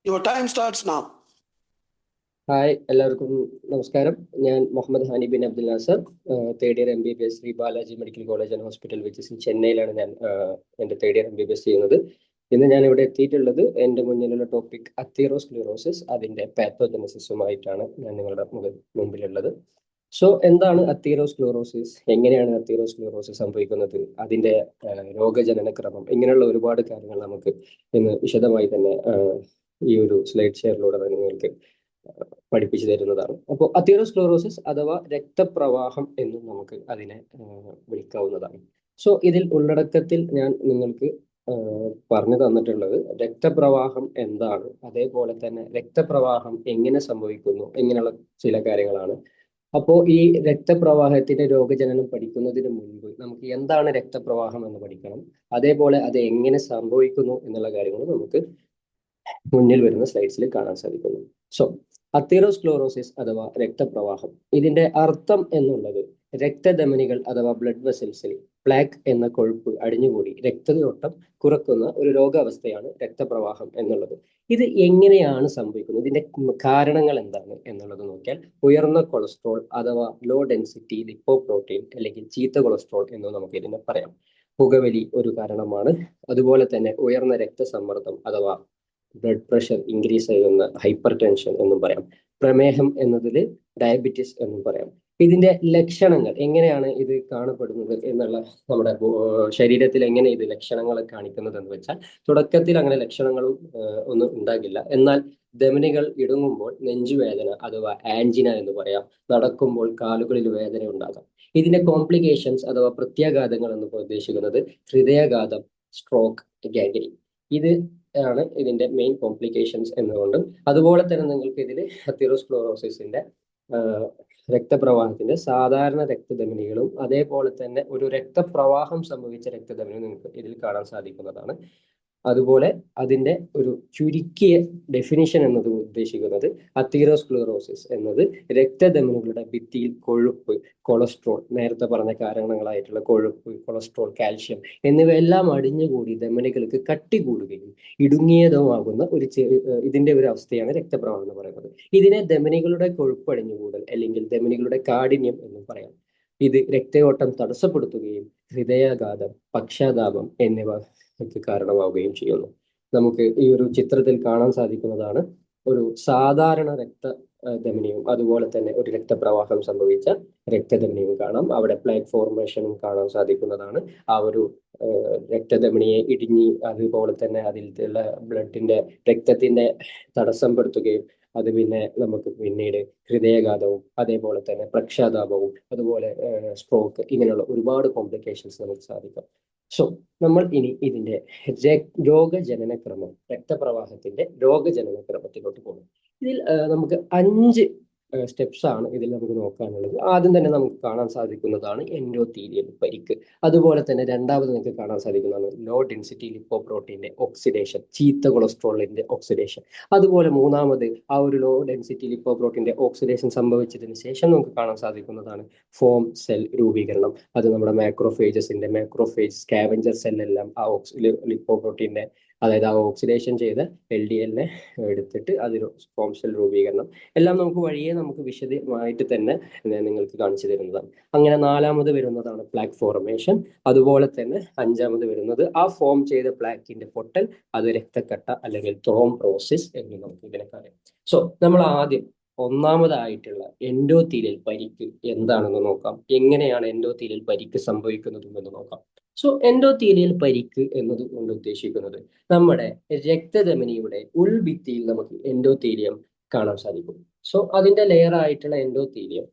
Your time starts now. Hi, എല്ലാവർക്കും നമസ്കാരം. ഞാൻ Muhammad Hani bin Abdul Nasar, third year MBBS Shri Balaji medical college and hospital which ചെന്നൈയിലാണ് ഞാൻ എൻ്റെ തേർഡ് ഇയർ MBBS ചെയ്യുന്നത്. ഇന്ന് ഞാൻ ഇവിടെ എത്തിയിട്ടുള്ളത് എൻ്റെ മുന്നിലുള്ള ടോപ്പിക് അത്തീറോസ്ക്ലിറോസിസ്, അതിൻ്റെ പാത്തോജനസിസുമായിട്ടാണ് ഞാൻ നിങ്ങളുടെ മുമ്പിലുള്ളത്. സോ എന്താണ് അത്തീറോസ്ക്ലിറോസിസ്, എങ്ങനെയാണ് അത്തീറോസ്ക്ലിറോസിസ് സംഭവിക്കുന്നത്, അതിൻ്റെ രോഗജനന ക്രമം, ഇങ്ങനെയുള്ള ഒരുപാട് കാര്യങ്ങൾ നമുക്ക് ഇന്ന് വിശദമായി തന്നെ ഈ ഒരു സ്ലൈഡ് ഷെയറിലൂടെ നിങ്ങൾക്ക് പഠിപ്പിച്ചു തരുന്നതാണ്. അപ്പോൾ അത്തീറോസ്ക്ലെറോസിസ് അഥവാ രക്തപ്രവാഹം എന്നും നമുക്ക് അതിനെ വിളിക്കാവുന്നതാണ്. സോ ഇതിൽ ഉള്ളടക്കത്തിൽ ഞാൻ നിങ്ങൾക്ക് പറഞ്ഞു തന്നിട്ടുള്ളത് രക്തപ്രവാഹം എന്താണ്, അതേപോലെ തന്നെ രക്തപ്രവാഹം എങ്ങനെ സംഭവിക്കുന്നു, ഇങ്ങനെയുള്ള ചില കാര്യങ്ങളാണ്. അപ്പോൾ ഈ രക്തപ്രവാഹത്തിന്റെ രോഗജനനം പഠിക്കുന്നതിന് മുൻപ് നമുക്ക് എന്താണ് രക്തപ്രവാഹം എന്ന് പഠിക്കണം. അതേപോലെ അത് എങ്ങനെ സംഭവിക്കുന്നു എന്നുള്ള കാര്യങ്ങൾ നമുക്ക് മുന്നിൽ വരുന്ന സ്ലൈഡ്സിൽ കാണാൻ സാധിക്കുന്നു. സോ അത്തീറോസ്ക്ലോറോസിസ് അഥവാ രക്തപ്രവാഹം, ഇതിന്റെ അർത്ഥം എന്നുള്ളത് രക്തധമനികൾ അഥവാ ബ്ലഡ് വെസൽസിൽ പ്ലാക്ക് എന്ന കൊഴുപ്പ് അടിഞ്ഞുകൂടി രക്തയോട്ടം കുറക്കുന്ന ഒരു രോഗാവസ്ഥയാണ് രക്തപ്രവാഹം എന്നുള്ളത്. ഇത് എങ്ങനെയാണ് സംഭവിക്കുന്നത്, ഇതിന്റെ കാരണങ്ങൾ എന്താണ് എന്നുള്ളത് നോക്കിയാൽ ഉയർന്ന കൊളസ്ട്രോൾ അഥവാ ലോ ഡെൻസിറ്റി ലിപ്പോപ്രോട്ടീൻ അല്ലെങ്കിൽ ചീത്ത കൊളസ്ട്രോൾ എന്ന് നമുക്ക് ഇതിനെ പറയാം. പുകവലി ഒരു കാരണമാണ്. അതുപോലെ തന്നെ ഉയർന്ന രക്തസമ്മർദ്ദം അഥവാ ബ്ലഡ് പ്രഷർ ഇൻക്രീസ് ചെയ്യുന്ന ഹൈപ്പർ ടെൻഷൻ എന്നും പറയാം. പ്രമേഹം എന്നതിൽ ഡയബറ്റിസ് എന്നും പറയാം. ഇതിന്റെ ലക്ഷണങ്ങൾ എങ്ങനെയാണ് ഇത് കാണപ്പെടുന്നത് എന്നുള്ള, നമ്മുടെ ശരീരത്തിൽ എങ്ങനെ ഇത് ലക്ഷണങ്ങൾ കാണിക്കുന്നത് എന്ന് വെച്ചാൽ, തുടക്കത്തിൽ അങ്ങനെ ലക്ഷണങ്ങളും ഒന്നും ഉണ്ടാകില്ല. എന്നാൽ ധമനികൾ ഇടുങ്ങുമ്പോൾ നെഞ്ചുവേദന അഥവാ ആൻജിന എന്ന് പറയാം. നടക്കുമ്പോൾ കാലുകളിൽ വേദന ഉണ്ടാകാം. ഇതിന്റെ കോംപ്ലിക്കേഷൻസ് അഥവാ പ്രത്യാഘാതങ്ങൾ എന്ന് ഉദ്ദേശിക്കുന്നത് ഹൃദയാഘാതം, സ്ട്രോക്ക്, ഗാംഗ്രീൻ. ഇത് ആണ് ഇതിന്റെ മെയിൻ കോംപ്ലിക്കേഷൻസ് എന്നുകൊണ്ട്. അതുപോലെ തന്നെ നിങ്ങൾക്ക് ഇതിൽ അത്തീറോസ്ക്ലെറോസിസിന്റെ രക്തപ്രവാഹത്തിന്റെ സാധാരണ രക്തധമനികളും അതേപോലെ തന്നെ ഒരു രക്തപ്രവാഹം സംഭവിച്ച രക്തധമനിയും നിങ്ങൾക്ക് ഇതിൽ കാണാൻ സാധിക്കുന്നതാണ്. അതുപോലെ അതിന്റെ ഒരു ചുരുക്കിയ ഡെഫിനിഷൻ എന്നത് ഉദ്ദേശിക്കുന്നത് അത്തീറോസ്ക്ലെറോസിസ് എന്നത് രക്തധമനികളുടെ ഭിത്തിയിൽ കൊഴുപ്പ്, കൊളസ്ട്രോൾ, നേരത്തെ പറഞ്ഞ കാരണങ്ങളായിട്ടുള്ള കൊഴുപ്പ്, കൊളസ്ട്രോൾ, കാൽഷ്യം എന്നിവയെല്ലാം അടിഞ്ഞുകൂടി ധമനികൾക്ക് കട്ടി കൂടുകയും ഇടുങ്ങിയതുമാകുന്ന ഇതിന്റെ ഒരു അവസ്ഥയാണ് രക്തപ്രവാഹം എന്ന് പറയുന്നത്. ഇതിനെ ധമനികളുടെ കൊഴുപ്പ് അടിഞ്ഞുകൂടൽ അല്ലെങ്കിൽ ധമനികളുടെ കാഠിന്യം എന്നും പറയാം. ഇത് രക്തയോട്ടം തടസ്സപ്പെടുത്തുകയും ഹൃദയാഘാതം, പക്ഷാതാപം എന്നിവ കാരണമാവുകയും ചെയ്യുന്നു. നമുക്ക് ഈ ഒരു ചിത്രത്തിൽ കാണാൻ സാധിക്കുന്നതാണ് ഒരു സാധാരണ രക്തധമനിയും അതുപോലെ തന്നെ ഒരു രക്തപ്രവാഹം സംഭവിച്ച രക്തധമനിയും കാണാം. അവിടെ പ്ലേക്ക് ഫോർമേഷനും കാണാൻ സാധിക്കുന്നതാണ്. ആ ഒരു രക്തധമനിയെ ഇടുങ്ങി അതുപോലെ തന്നെ അതിലുള്ള രക്തത്തിന്റെ തടസ്സപ്പെടുത്തുകയും അത് പിന്നെ നമുക്ക് പിന്നീട് ഹൃദയാഘാതവും അതേപോലെ തന്നെ പക്ഷാതാപവും അതുപോലെ സ്ട്രോക്ക്, ഇങ്ങനെയുള്ള ഒരുപാട് കോംപ്ലിക്കേഷൻസ് നമുക്ക് സാധിക്കാം. സോ നമ്മൾ ഇനി ഇതിന്റെ രോഗജനനക്രമം, രക്തപ്രവാഹത്തിന്റെ രോഗജനനക്രമത്തിലോട്ട് പോകും. ഇതിൽ നമുക്ക് 5 സ്റ്റെപ്സ് ആണ് ഇതിൽ നമുക്ക് നോക്കാനുള്ളത്. ആദ്യം തന്നെ നമുക്ക് കാണാൻ സാധിക്കുന്നതാണ് എൻഡോത്തീലിയൽ പരിക്ക്. അതുപോലെ തന്നെ രണ്ടാമത് നിങ്ങൾക്ക് കാണാൻ സാധിക്കുന്നതാണ് ലോ ഡെൻസിറ്റി ലിപ്പോപ്രോട്ടീന്റെ ഓക്സിഡേഷൻ, ചീത്ത കൊളസ്ട്രോളിന്റെ ഓക്സിഡേഷൻ. അതുപോലെ മൂന്നാമത് ആ ഒരു ലോ ഡെൻസിറ്റി ലിപ്പോപ്രോട്ടീന്റെ ഓക്സിഡേഷൻ സംഭവിച്ചതിന് ശേഷം നമുക്ക് കാണാൻ സാധിക്കുന്നതാണ് ഫോം സെൽ രൂപീകരണം. അത് നമ്മുടെ മാക്രോഫേജ് സ്കാവഞ്ചർ സെല്ലെല്ലാം ആ ലിപ്പോപ്രോട്ടീന്റെ, അതായത് ആ ഓക്സിഡേഷൻ ചെയ്ത LDLനെ എടുത്തിട്ട് അതിൽ ഫോം സെൽ രൂപീകരണം എല്ലാം നമുക്ക് നമുക്ക് വിശദമായിട്ട് തന്നെ നിങ്ങൾക്ക് കാണിച്ചു തരുന്നതാണ്. അങ്ങനെ നാലാമത് വരുന്നതാണ് പ്ലാക്ക് ഫോർമേഷൻ. അതുപോലെ തന്നെ അഞ്ചാമത് വരുന്നത് ആ ഫോം ചെയ്ത പ്ലാക്കിന്റെ പൊട്ടൽ, അത് രക്തക്കട്ട അല്ലെങ്കിൽ ത്രോംബോസിസ് എന്ന് നമുക്ക് ഇതിനെ പറയാം. സോ നമ്മൾ ആദ്യം ഒന്നാമതായിട്ടുള്ള എൻഡോത്തീലിയൽ പരിക്ക് എന്താണെന്ന് നോക്കാം. എങ്ങനെയാണ് എൻഡോത്തീലിയൽ പരിക്ക് സംഭവിക്കുന്നത് എന്ന് നോക്കാം. സോ എൻഡോത്തീലിയൽ പരിക്ക് എന്നത് കൊണ്ട് ഉദ്ദേശിക്കുന്നത് നമ്മുടെ രക്തധമനിയുടെ ഉൾഭിത്തിയിൽ നമുക്ക് എൻഡോത്തീലിയം കാണാൻ സാധിക്കും. സോ അതിന്റെ ലെയർ ആയിട്ടുള്ള എൻഡോത്തീലിയം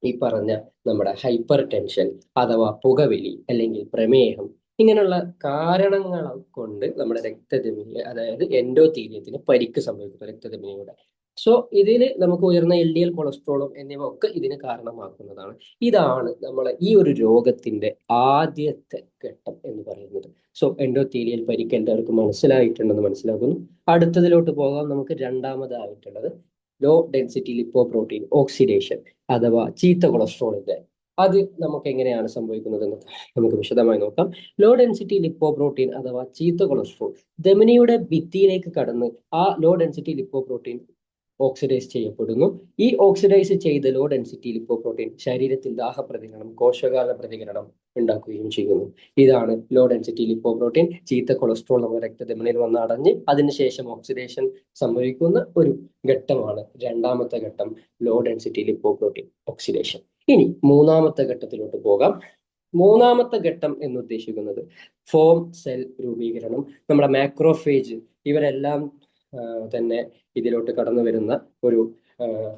ഈ പറഞ്ഞ നമ്മുടെ ഹൈപ്പർ ടെൻഷൻ അഥവാ പുകവലി അല്ലെങ്കിൽ പ്രമേഹം, ഇങ്ങനെയുള്ള കാരണങ്ങൾ കൊണ്ട് നമ്മുടെ രക്തധമനി അതായത് എൻഡോത്തീലിയത്തിന് പരിക്ക് സംഭവിക്കുന്നു രക്തധമനിയുടെ. സോ ഇതിൽ നമുക്ക് ഉയർന്ന LDL, കൊളസ്ട്രോളും എന്നിവ ഒക്കെ ഇതിന് കാരണമാക്കുന്നതാണ്. ഇതാണ് നമ്മളെ ഈ ഒരു രോഗത്തിന്റെ ആദ്യത്തെ ഘട്ടം എന്ന് പറയുന്നത്. സോ എൻഡോത്തീലിയൽ പരിക്ക് എല്ലാവർക്കും മനസ്സിലായിട്ടുണ്ടെന്ന് മനസ്സിലാക്കുന്നു. അടുത്തതിലോട്ട് പോകാം. നമുക്ക് രണ്ടാമതായിട്ടുള്ളത് ലോ ഡെൻസിറ്റി ലിപ്പോപ്രോട്ടീൻ ഓക്സിഡേഷൻ അഥവാ ചീത്ത കൊളസ്ട്രോളിന്റെ അത് നമുക്ക് എങ്ങനെയാണ് സംഭവിക്കുന്നതെന്ന് നമുക്ക് വിശദമായി നോക്കാം. ലോ ഡെൻസിറ്റി ലിപ്പോപ്രോട്ടീൻ അഥവാ ചീത്ത കൊളസ്ട്രോൾ ധമനിയുടെ ഭിത്തിയിലേക്ക് കടന്ന് ആ ലോ ഡെൻസിറ്റി ലിപ്പോപ്രോട്ടീൻ ഓക്സിഡൈസ് ചെയ്യപ്പെടുന്നു. ഈ ഓക്സിഡൈസ് ചെയ്ത ലോ ഡെൻസിറ്റി ലിപ്പോപ്രോട്ടീൻ ശരീരത്തിൽ ദാഹപ്രതികരണം, കോശകാല പ്രതികരണം ഉണ്ടാക്കുകയും ചെയ്യുന്നു. ഇതാണ് ലോ ഡെൻസിറ്റി ലിപ്പോപ്രോട്ടീൻ. ചീത്ത കൊളസ്ട്രോൾ നമ്മുടെ രക്തധമനിയിൽ വന്ന് അടഞ്ഞ് അതിനുശേഷം ഓക്സിഡേഷൻ സംഭവിക്കുന്ന ഒരു ഘട്ടമാണ് രണ്ടാമത്തെ ഘട്ടം, ലോ ഡെൻസിറ്റി ലിപ്പോപ്രോട്ടീൻ ഓക്സിഡേഷൻ. ഇനി മൂന്നാമത്തെ ഘട്ടത്തിലോട്ട് പോകാം. മൂന്നാമത്തെ ഘട്ടം എന്ന് ഉദ്ദേശിക്കുന്നത് ഫോം സെൽ രൂപീകരണം. നമ്മുടെ മാക്രോഫേജ് ഇവരെല്ലാം തന്നെ ഇതിലോട്ട് കടന്നു വരുന്ന ഒരു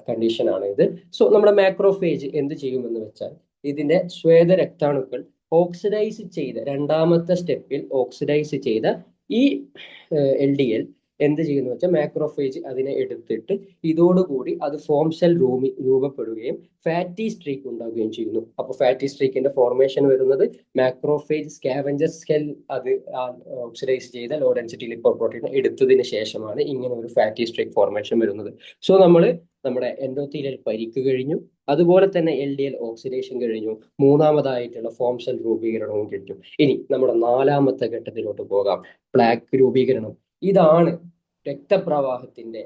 കണ്ടീഷനാണ് ഇത്. സോ നമ്മുടെ മാക്രോഫേജ് എന്ത് ചെയ്യുമെന്ന് വെച്ചാൽ ഇതിന്റെ ശ്വേത രക്താണുക്കൾ ഓക്സിഡൈസ് ചെയ്ത രണ്ടാമത്തെ സ്റ്റെപ്പിൽ ഓക്സിഡൈസ് ചെയ്ത ഈ LDL എന്ത് ചെയ്യുന്നു വെച്ചാൽ മാക്രോഫേജ് അതിനെ എടുത്തിട്ട് ഇതോടുകൂടി അത് ഫോം സെൽ രൂപപ്പെടുകയും ഫാറ്റി സ്ട്രീക്ക് ഉണ്ടാവുകയും ചെയ്യുന്നു. അപ്പോൾ ഫാറ്റി സ്ട്രീക്കിന്റെ ഫോർമേഷൻ വരുന്നത് മാക്രോഫേജ് സ്കാവഞ്ചർ സെൽ അത് ഓക്സിഡൈസ് ചെയ്ത ലോ ഡെൻസിറ്റി ലിപ്പോപ്രോട്ടീൻ എടുത്തതിന് ശേഷമാണ് ഇങ്ങനെ ഒരു ഫാറ്റി സ്ട്രീക്ക് ഫോർമേഷൻ വരുന്നത്. സോ നമ്മുടെ എൻഡോത്തീലിയൽ പരിക്ക് കഴിഞ്ഞു, അതുപോലെ തന്നെ LDL ഓക്സിഡേഷൻ കഴിഞ്ഞു, മൂന്നാമതായിട്ടുള്ള ഫോം സെൽ രൂപീകരണവും കഴിഞ്ഞു. ഇനി നമ്മുടെ നാലാമത്തെ ഘട്ടത്തിലോട്ട് പോകാം, പ്ലാക്ക് രൂപീകരണം. ഇതാണ് രക്തപ്രവാഹത്തിന്റെ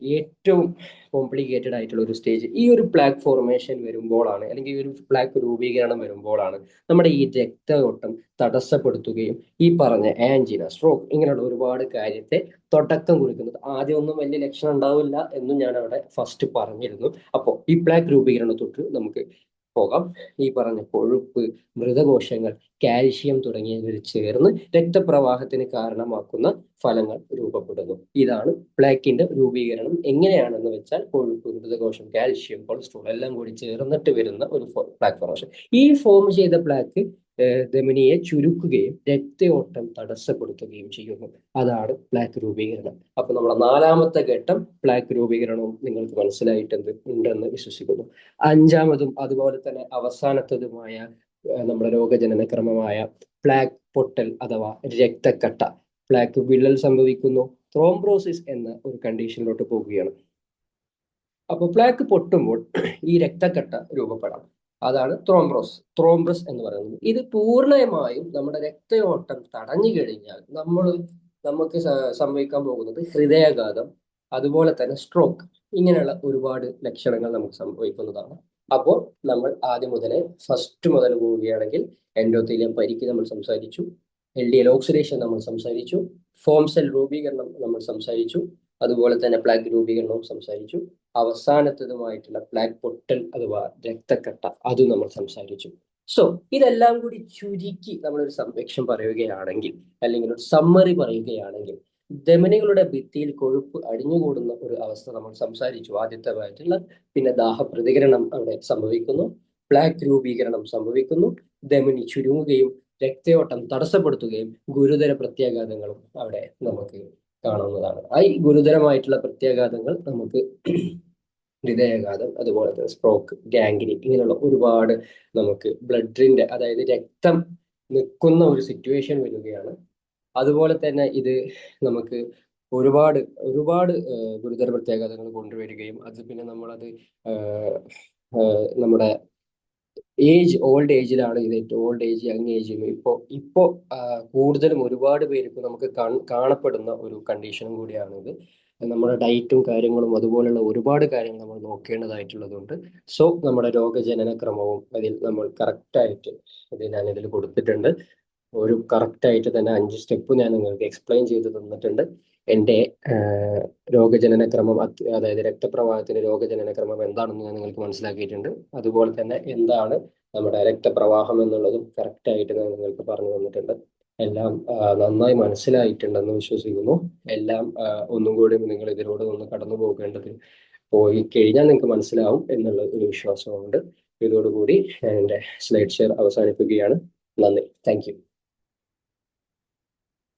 ഏറ്റവും കോംപ്ലിക്കേറ്റഡ് ആയിട്ടുള്ള ഒരു സ്റ്റേജ്. ഈ ഒരു പ്ലാക്ക് ഫോർമേഷൻ വരുമ്പോഴാണ്, അല്ലെങ്കിൽ ഈ ഒരു പ്ലാക്ക് രൂപീകരണം വരുമ്പോഴാണ് നമ്മുടെ ഈ രക്തയോട്ടം തടസ്സപ്പെടുത്തുകയും ഈ പറഞ്ഞ ആൻജിന, സ്ട്രോക്ക് ഇങ്ങനെയുള്ള ഒരുപാട് കാര്യത്തെ തുടക്കം കുറിക്കുന്നത്. ആദ്യം ഒന്നും വലിയ ലക്ഷണം ഉണ്ടാവില്ല എന്നും ഞാൻ അവിടെ ഫസ്റ്റ് പറഞ്ഞിരുന്നു. അപ്പോൾ ഈ പ്ലാക്ക് രൂപീകരണത്തൊട്ട് നമുക്ക് പോകാം. ഈ പറഞ്ഞ കൊഴുപ്പ്, മൃതകോശങ്ങൾ, കാൽഷ്യം തുടങ്ങിയവർ ചേർന്ന് രക്തപ്രവാഹത്തിന് കാരണമാക്കുന്ന ഫലങ്ങൾ രൂപപ്പെടുന്നു. ഇതാണ് പ്ലാക്കിന്റെ രൂപീകരണം. എങ്ങനെയാണെന്ന് വെച്ചാൽ കൊഴുപ്പ്, മൃതകോശം, കാൽഷ്യം, കൊളസ്ട്രോൾ എല്ലാം കൂടി ചേർന്നിട്ട് വരുന്ന ഒരു പ്ലാക്ക് ഫോർമേഷൻ. ഈ ഫോം ചെയ്ത പ്ലാക്ക് ധമനിയെ ചുരുക്കുകയും രക്തയോട്ടം തടസ്സപ്പെടുത്തുകയും ചെയ്യുന്നു. അതാണ് പ്ലാക്ക് രൂപീകരണം. അപ്പൊ നമ്മുടെ നാലാമത്തെ ഘട്ടം പ്ലാക്ക് രൂപീകരണവും നിങ്ങൾക്ക് ഉണ്ടെന്ന് വിശ്വസിക്കുന്നു. അഞ്ചാമതും അതുപോലെ തന്നെ അവസാനത്തതുമായ നമ്മുടെ രോഗജനന ക്രമമായ പ്ലാക്ക് പൊട്ടൽ അഥവാ രക്തക്കട്ട. പ്ലാക്ക് വിള്ളൽ സംഭവിക്കുന്നു, ത്രോംബ്രോസിസ് എന്ന ഒരു കണ്ടീഷനിലോട്ട് പോവുകയാണ്. അപ്പോൾ പ്ലാക്ക് പൊട്ടുമ്പോൾ ഈ രക്തക്കട്ട രൂപപ്പെടാം. അതാണ് ത്രോംബ്രസ് എന്ന് പറയുന്നത്. ഇത് പൂർണ്ണമായും നമ്മുടെ രക്തയോട്ടം തടഞ്ഞു കഴിഞ്ഞാൽ നമുക്ക് സംഭവിക്കാൻ പോകുന്നത് ഹൃദയാഘാതം, അതുപോലെ തന്നെ സ്ട്രോക്ക്, ഇങ്ങനെയുള്ള ഒരുപാട് ലക്ഷണങ്ങൾ നമുക്ക് സംഭവിക്കുന്നതാണ്. അപ്പോൾ നമ്മൾ ആദ്യം മുതലേ ഫസ്റ്റ് മുതൽ പോവുകയാണെങ്കിൽ എൻഡോത്തീലിയം പരിക്ക് നമ്മൾ സംസാരിച്ചു, LDL ഓക്സിഡേഷൻ നമ്മൾ സംസാരിച്ചു, ഫോം സെൽ രൂപീകരണം നമ്മൾ സംസാരിച്ചു, അതുപോലെ തന്നെ പ്ലാക്ക് രൂപീകരണവും സംസാരിച്ചു, അവസാനത്തതുമായിട്ടുള്ള പ്ലാക്ക് പൊട്ടൽ അഥവാ രക്തക്കട്ട അതും നമ്മൾ സംസാരിച്ചു. സോ ഇതെല്ലാം കൂടി ചുരുക്കി നമ്മളൊരു സംരക്ഷണം പറയുകയാണെങ്കിൽ, അല്ലെങ്കിൽ ഒരു സമ്മറി പറയുകയാണെങ്കിൽ, ധമനികളുടെ ഭിത്തിയിൽ കൊഴുപ്പ് അടിഞ്ഞുകൂടുന്ന ഒരു അവസ്ഥ നമ്മൾ സംസാരിച്ചു ആദ്യത്തേതായിട്ടുള്ള. പിന്നെ ദാഹപ്രതികരണം അവിടെ സംഭവിക്കുന്നു, പ്ലാക്ക് രൂപീകരണം സംഭവിക്കുന്നു, ധമനി ചുരുങ്ങുകയും രക്തയോട്ടം തടസ്സപ്പെടുത്തുകയും ഗുരുതര പ്രത്യാഘാതങ്ങളും അവിടെ നമുക്ക് കാണുന്നതാണ്. ഈ ഗുരുതരമായിട്ടുള്ള പ്രത്യാഘാതങ്ങൾ നമുക്ക് ഹൃദയാഘാതം, അതുപോലെ തന്നെ സ്ട്രോക്ക്, ഗാംഗ്രീൻ, ഇങ്ങനെയുള്ള ഒരുപാട് നമുക്ക് ബ്ലഡിന്റെ, അതായത് രക്തം നിൽക്കുന്ന ഒരു സിറ്റുവേഷൻ വരികയാണ്. അതുപോലെ തന്നെ ഇത് നമുക്ക് ഒരുപാട് ഗുരുതര പ്രത്യാഘാതങ്ങൾ കൊണ്ടുവരികയും അത് പിന്നെ നമ്മളത് നമ്മുടെ ഓൾഡ് ഏജിലാണ് ഇത്, ഏറ്റവും ഓൾഡ് ഏജ്, യങ് ഏജ്, ഇപ്പോ കൂടുതലും ഒരുപാട് പേർക്ക് നമുക്ക് കാണപ്പെടുന്ന ഒരു കണ്ടീഷനും കൂടിയാണ് ഇത്. നമ്മുടെ ഡയറ്റും കാര്യങ്ങളും അതുപോലുള്ള ഒരുപാട് കാര്യങ്ങൾ നമ്മൾ നോക്കേണ്ടതായിട്ടുള്ളതുണ്ട്. സോ നമ്മുടെ രോഗജനന ക്രമവും അതിൽ നമ്മൾ കറക്റ്റായിട്ട് ഞാനിതിൽ കൊടുത്തിട്ടുണ്ട്. ഒരു കറക്റ്റായിട്ട് തന്നെ 5 സ്റ്റെപ്പ് ഞാൻ നിങ്ങൾക്ക് എക്സ്പ്ലെയിൻ ചെയ്ത് തന്നിട്ടുണ്ട്. എൻ്റെ രോഗജനന ക്രമം, അതായത് രക്തപ്രവാഹത്തിന് രോഗജനന ക്രമം എന്താണെന്ന് ഞാൻ നിങ്ങൾക്ക് മനസ്സിലാക്കിയിട്ടുണ്ട്. അതുപോലെ തന്നെ എന്താണ് നമ്മുടെ രക്തപ്രവാഹം എന്നുള്ളതും കറക്റ്റായിട്ട് ഞാൻ നിങ്ങൾക്ക് പറഞ്ഞു തന്നിട്ടുണ്ട്. എല്ലാം നന്നായി മനസ്സിലായിട്ടുണ്ടെന്ന് വിശ്വസിക്കുന്നു. എല്ലാം ഒന്നും കൂടി നിങ്ങൾ ഇതിലൂടെ ഒന്ന് കടന്നു പോയി കഴിഞ്ഞാൽ നിങ്ങൾക്ക് മനസ്സിലാവും എന്നുള്ള ഒരു വിശ്വാസമുണ്ട്. ഇതോടുകൂടി ഞാൻ എൻ്റെ സ്ലൈഡ് ഷെയർ അവസാനിപ്പിക്കുകയാണ്. നന്ദി. Thank you.